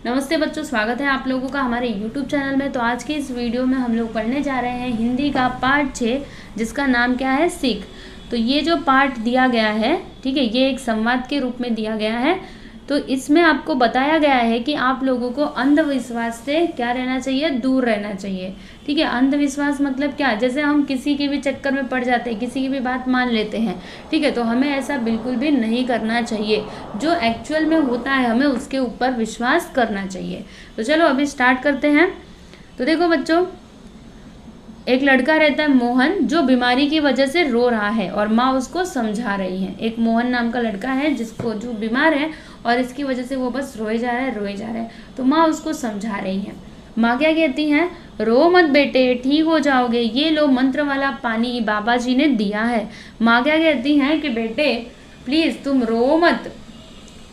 नमस्ते बच्चों, स्वागत है आप लोगों का हमारे YouTube चैनल में। तो आज के इस वीडियो में हम लोग पढ़ने जा रहे हैं हिंदी का पार्ट 6, जिसका नाम क्या है, सीख। तो ये जो पार्ट दिया गया है, ठीक है, ये एक संवाद के रूप में दिया गया है। तो इसमें आपको बताया गया है कि आप लोगों को अंधविश्वास से क्या रहना चाहिए, दूर रहना चाहिए। ठीक है, अंधविश्वास मतलब क्या, जैसे हम किसी के भी चक्कर में पड़ जाते हैं, किसी की भी बात मान लेते हैं, ठीक है, तो हमें ऐसा बिल्कुल भी नहीं करना चाहिए। जो एक्चुअल में होता है हमें उसके ऊपर विश्वास करना चाहिए। तो चलो अभी स्टार्ट करते हैं। तो देखो बच्चों, एक लड़का रहता है मोहन, जो बीमारी की वजह से रो रहा है और माँ उसको समझा रही है। एक मोहन नाम का लड़का है जो बीमार है और इसकी वजह से वो बस रोए जा रहा है। तो माँ उसको समझा रही है। माँ क्या कहती हैं, रो मत बेटे, ठीक हो जाओगे, ये लो मंत्र वाला पानी बाबा जी ने दिया है। माँ क्या कहती हैं कि बेटे प्लीज़ तुम रो मत,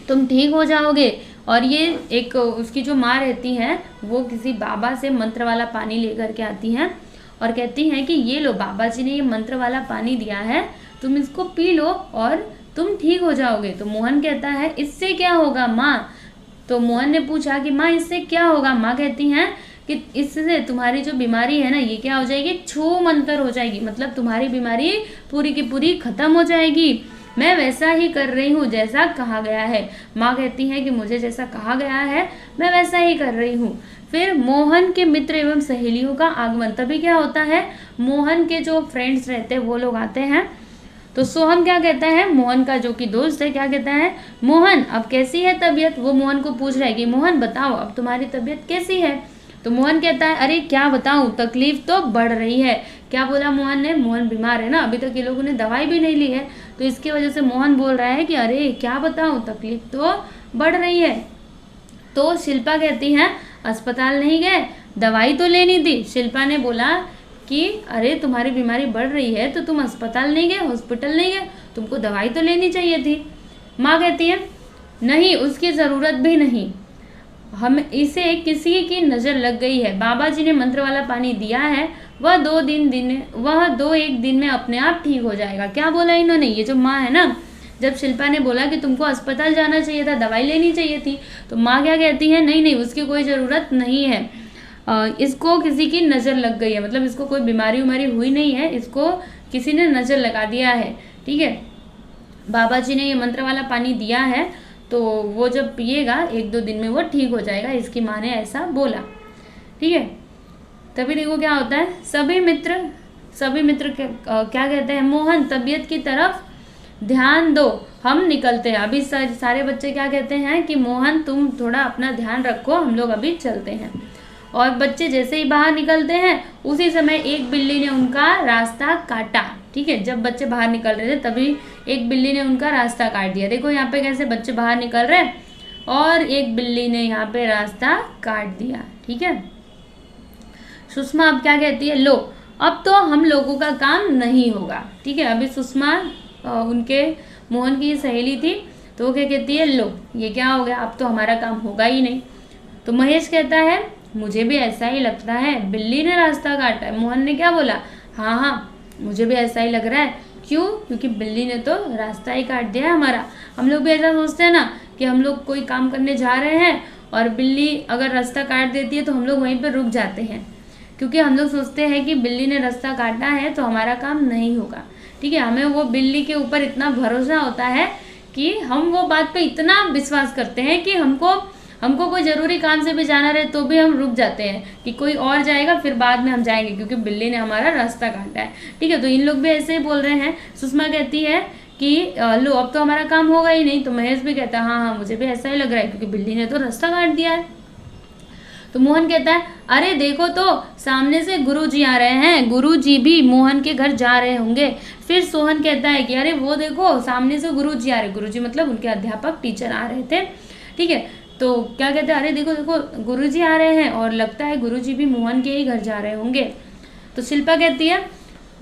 तुम ठीक हो जाओगे। और ये एक उसकी जो माँ रहती हैं वो किसी बाबा से मंत्र वाला पानी लेकर के आती हैं और कहती हैं कि ये लो, बाबा जी ने ये मंत्र वाला पानी दिया है, तुम इसको पी लो और तुम ठीक हो जाओगे। तो मोहन कहता है इससे क्या होगा माँ। तो मोहन ने पूछा कि माँ इससे क्या होगा। माँ कहती हैं कि इससे तुम्हारी जो बीमारी है ना, ये क्या हो जाएगी, छू मंतर हो जाएगी, मतलब तुम्हारी बीमारी पूरी की पूरी खत्म हो जाएगी। मैं वैसा ही कर रही हूँ जैसा कहा गया है। माँ कहती हैं कि मुझे जैसा कहा गया है मैं वैसा ही कर रही हूँ। फिर मोहन के मित्र एवं सहेलियों का आगमन। तभी क्या होता है, मोहन के जो फ्रेंड्स रहते हैं वो लोग आते हैं। तो सोहम क्या कहता है, मोहन का जो कि दोस्त है, क्या कहता है, मोहन अब कैसी है तबीयत। वो मोहन को पूछ रहा है कि मोहन बताओ अब तुम्हारी तबीयत कैसी है। तो मोहन कहता है अरे क्या बताऊं, तकलीफ तो बढ़ रही है। क्या बोला मोहन ने, मोहन बीमार है ना, अभी तक ये लोगों ने दवाई भी नहीं ली है, तो इसकी वजह से मोहन बोल रहा है कि अरे क्या बताऊं, तकलीफ तो बढ़ रही है। तो शिल्पा कहती है अस्पताल नहीं गए, दवाई तो लेनी थी। शिल्पा ने बोला कि अरे तुम्हारी बीमारी बढ़ रही है तो तुम अस्पताल नहीं गए, हॉस्पिटल नहीं गए, तुमको दवाई तो लेनी चाहिए थी। माँ कहती है नहीं, उसकी ज़रूरत भी नहीं, हम इसे किसी की नज़र लग गई है, बाबा जी ने मंत्र वाला पानी दिया है, वह दो एक दिन में अपने आप ठीक हो जाएगा। क्या बोला इन्होंने, ये जो माँ है ना, जब शिल्पा ने बोला कि तुमको अस्पताल जाना चाहिए था, दवाई लेनी चाहिए थी, तो माँ क्या कहती है, नहीं नहीं उसकी कोई ज़रूरत नहीं है, इसको किसी की नज़र लग गई है, मतलब इसको कोई बीमारी हुई नहीं है, इसको किसी ने नज़र लगा दिया है। ठीक है, बाबा जी ने ये मंत्र वाला पानी दिया है, तो वो जब पिएगा 1-2 दिन में वो ठीक हो जाएगा, इसकी माँ ने ऐसा बोला। ठीक है, तभी देखो क्या होता है, सभी मित्र क्या कहते हैं, मोहन तबीयत की तरफ ध्यान दो, हम निकलते हैं। अभी सारे बच्चे क्या कहते हैं कि मोहन तुम थोड़ा अपना ध्यान रखो, हम लोग अभी चलते हैं। और बच्चे जैसे ही बाहर निकलते हैं उसी समय एक बिल्ली ने उनका रास्ता काटा। ठीक है, जब बच्चे बाहर निकल रहे थे तभी एक बिल्ली ने उनका रास्ता काट दिया। देखो यहाँ पे कैसे बच्चे बाहर निकल रहे हैं और एक बिल्ली ने यहाँ पे रास्ता काट दिया। ठीक है, सुषमा अब क्या कहती है, लो अब तो हम लोगों का काम नहीं होगा। ठीक है, अभी सुषमा उनके मोहन की सहेली थी, तो वो क्या कहती है, लो ये क्या हो गया, अब तो हमारा काम होगा ही नहीं। तो महेश कहता है मुझे भी ऐसा ही लगता है, बिल्ली ने रास्ता काटा है। मोहन ने क्या बोला, हाँ मुझे भी ऐसा ही लग रहा है। क्यों, क्योंकि बिल्ली ने तो रास्ता ही काट दिया है हमारा। हम लोग भी ऐसा सोचते हैं ना कि हम लोग कोई काम करने जा रहे हैं और बिल्ली अगर रास्ता काट देती है तो हम लोग वहीं पर रुक जाते हैं, क्योंकि हम लोग सोचते हैं कि बिल्ली ने रास्ता काटा है तो हमारा काम नहीं होगा। ठीक है, हमें वो बिल्ली के ऊपर इतना भरोसा होता है कि हम वो बात पे इतना विश्वास करते हैं कि हमको कोई ज़रूरी काम से भी जाना रहे तो भी हम रुक जाते हैं कि कोई और जाएगा फिर बाद में हम जाएंगे, क्योंकि बिल्ली ने हमारा रास्ता काटा है। ठीक है, तो इन लोग भी ऐसे ही बोल रहे हैं। सुषमा कहती है कि लो अब तो हमारा काम होगा ही नहीं। तो महेश भी कहता है हाँ मुझे भी ऐसा ही लग रहा है, क्योंकि बिल्ली ने तो रास्ता काट दिया है। तो मोहन कहता है अरे देखो तो सामने से गुरुजी आ रहे हैं, गुरुजी भी मोहन के घर जा रहे होंगे। फिर सोहन कहता है कि अरे वो देखो सामने से गुरुजी आ रहे, गुरुजी मतलब उनके अध्यापक टीचर आ रहे थे। ठीक है, तो क्या कहते हैं, अरे देखो देखो गुरुजी आ रहे हैं और लगता है गुरुजी भी मोहन के ही घर जा रहे होंगे। तो शिल्पा कहती है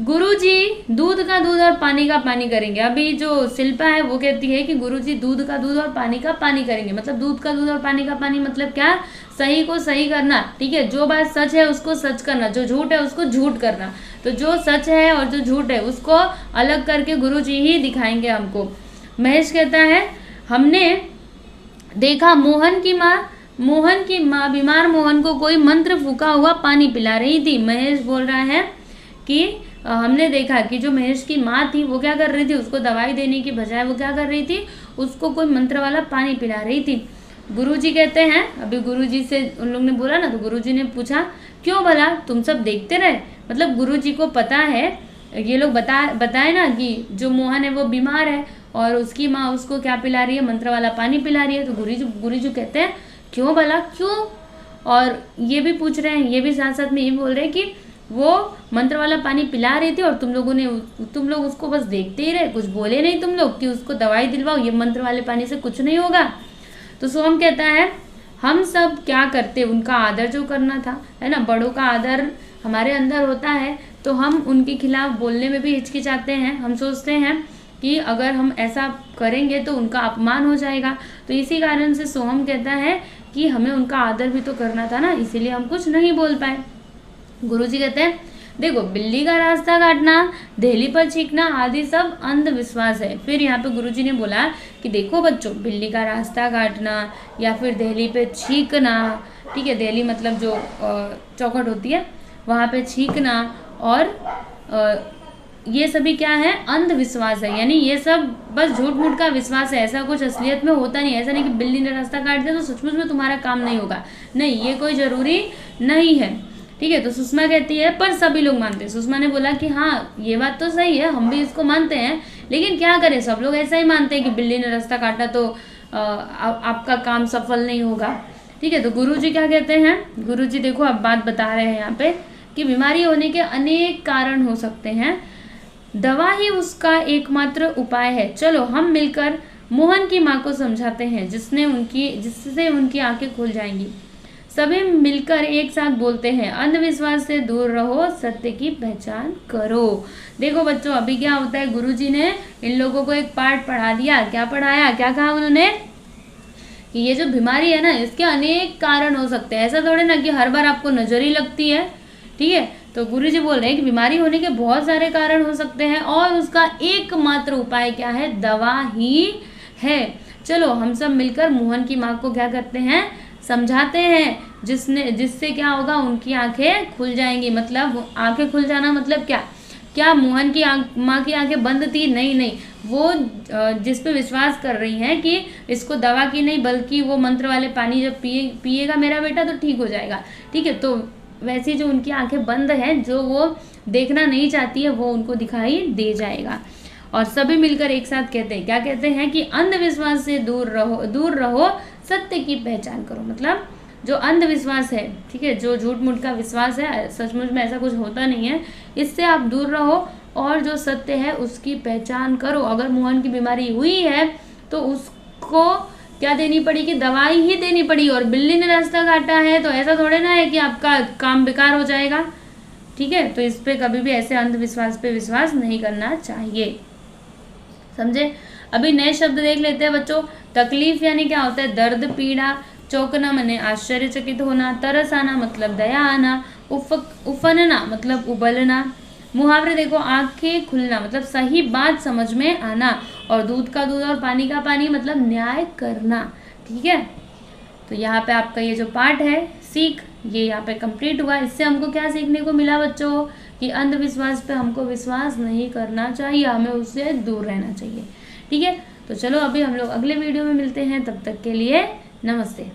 गुरुजी दूध का दूध और पानी का पानी करेंगे। अभी जो शिल्पा है वो कहती है कि गुरुजी दूध का दूध और पानी का पानी करेंगे, मतलब दूध का दूध और पानी का पानी मतलब क्या, सही को सही करना। ठीक है, जो बात सच है उसको सच करना, जो झूठ है उसको झूठ करना। तो जो सच है और जो झूठ है उसको अलग करके गुरुजी ही दिखाएंगे हमको। महेश कहता है हमने देखा मोहन की माँ मोहन की माँ बीमार मोहन को कोई मंत्र फूका हुआ पानी पिला रही थी। महेश बोल रहा है कि हमने देखा कि जो महेश की माँ थी वो क्या कर रही थी, उसको दवाई देने की बजाय वो क्या कर रही थी, उसको कोई मंत्र वाला पानी पिला रही थी। गुरुजी कहते हैं, अभी गुरुजी से उन लोग ने बोला ना, तो गुरुजी ने पूछा क्यों भला, तुम सब देखते रहे। मतलब गुरुजी को पता है, ये लोग बताए ना कि जो मोहन है वो बीमार है और उसकी माँ उसको क्या पिला रही है, मंत्र वाला पानी पिला रही है। तो गुरुजी कहते हैं क्यों भला, क्यों। और ये भी पूछ रहे हैं, ये भी साथ साथ में ये बोल रहे हैं कि वो मंत्र वाला पानी पिला रही थी और तुम लोग उसको बस देखते ही रहे, कुछ बोले नहीं तुम लोग कि उसको दवाई दिलवाओ, ये मंत्र वाले पानी से कुछ नहीं होगा। तो सोहम कहता है हम सब क्या करते, उनका आदर जो करना था, है ना, बड़ों का आदर हमारे अंदर होता है, तो हम उनके खिलाफ बोलने में भी हिचकिचाते हैं। हम सोचते हैं कि अगर हम ऐसा करेंगे तो उनका अपमान हो जाएगा। तो इसी कारण से सोहम कहता है कि हमें उनका आदर भी तो करना था ना, इसीलिए हम कुछ नहीं बोल पाए। गुरुजी कहते हैं देखो, बिल्ली का रास्ता काटना, दहली पर छींकना आदि सब अंधविश्वास है। फिर यहाँ पे गुरुजी ने बोला कि देखो बच्चों, बिल्ली का रास्ता काटना या फिर दहली पे छींकना, ठीक है, दहली मतलब जो चौखट होती है वहाँ पे छींकना, और ये सभी क्या है, अंधविश्वास है। यानी ये सब बस झूठ मूठ का विश्वास है, ऐसा कुछ असलियत में होता नहीं। ऐसा नहीं कि बिल्ली ने रास्ता काट दिया तो सचमुच में तुम्हारा काम नहीं होगा, नहीं, ये कोई जरूरी नहीं है, ठीक है। तो सुषमा कहती है पर सभी लोग मानते हैं। सुषमा ने बोला कि हाँ ये बात तो सही है, हम भी इसको मानते हैं, लेकिन क्या करें, सब लोग ऐसा ही मानते हैं कि बिल्ली ने रास्ता काटा तो आपका काम सफल नहीं होगा, ठीक है। तो गुरुजी क्या कहते हैं, गुरुजी देखो अब बात बता रहे हैं यहाँ पे कि बीमारी होने के अनेक कारण हो सकते हैं, दवा ही उसका एकमात्र उपाय है। चलो हम मिलकर मोहन की माँ को समझाते हैं, जिससे उनकी आंखें खुल जाएंगी। सभी मिलकर एक साथ बोलते हैं अंधविश्वास से दूर रहो, सत्य की पहचान करो। देखो बच्चों, अभी क्या होता है, गुरुजी ने इन लोगों को एक पाठ पढ़ा दिया। क्या पढ़ाया, क्या कहा उन्होंने कि ये जो बीमारी है ना, इसके अनेक कारण हो सकते हैं। ऐसा थोड़े ना कि हर बार आपको नजर ही लगती है, ठीक है। तो गुरुजी बोल रहे हैं कि बीमारी होने के बहुत सारे कारण हो सकते हैं और उसका एकमात्र उपाय क्या है, दवा ही है। चलो हम सब मिलकर मोहन की माँ को क्या करते हैं, समझाते हैं, जिससे क्या होगा, उनकी आंखें खुल जाएंगी। मतलब आंखें खुल जाना मतलब क्या मोहन की माँ की आंखें बंद थी, नहीं, वो जिस पे विश्वास कर रही हैं कि इसको दवा की नहीं बल्कि वो मंत्र वाले पानी जब पिएगा मेरा बेटा तो ठीक हो जाएगा, ठीक है। तो वैसी जो उनकी आंखें बंद हैं, जो वो देखना नहीं चाहती है, वो उनको दिखाई दे जाएगा। और सभी मिलकर एक साथ कहते हैं, क्या कहते हैं कि अंधविश्वास से दूर रहो, सत्य की पहचान करो। मतलब जो अंधविश्वास है, ठीक है, जो झूठ मूठ का विश्वास है, सचमुच में ऐसा कुछ होता नहीं है, इससे आप दूर रहो और जो सत्य है उसकी पहचान करो। अगर मोहन की बीमारी हुई है तो उसको क्या देनी पड़ेगी, दवाई ही देनी पड़ी। और बिल्ली ने रास्ता काटा है तो ऐसा थोड़े ना है कि आपका काम बेकार हो जाएगा, ठीक है। तो इस पे कभी भी ऐसे अंधविश्वास पे विश्वास नहीं करना चाहिए, समझे। अभी नए शब्द देख लेते हैं बच्चों। तकलीफ यानी क्या होता है, दर्द, पीड़ा। चौंकना माने आश्चर्यचकित होना। तरस आना मतलब दया आना। उफनना मतलब उबलना। मुहावरे देखो, आंखें खुलना मतलब सही बात समझ में आना, और दूध का दूध और पानी का पानी मतलब न्याय करना, ठीक है। तो यहाँ पे आपका ये जो पाठ है सीख, ये यहाँ पे कंप्लीट हुआ। इससे हमको क्या सीखने को मिला बच्चों, कि अंधविश्वास पे हमको विश्वास नहीं करना चाहिए, हमें उससे दूर रहना चाहिए, ठीक है। तो चलो अभी हम लोग अगले वीडियो में मिलते हैं, तब तक के लिए नमस्ते।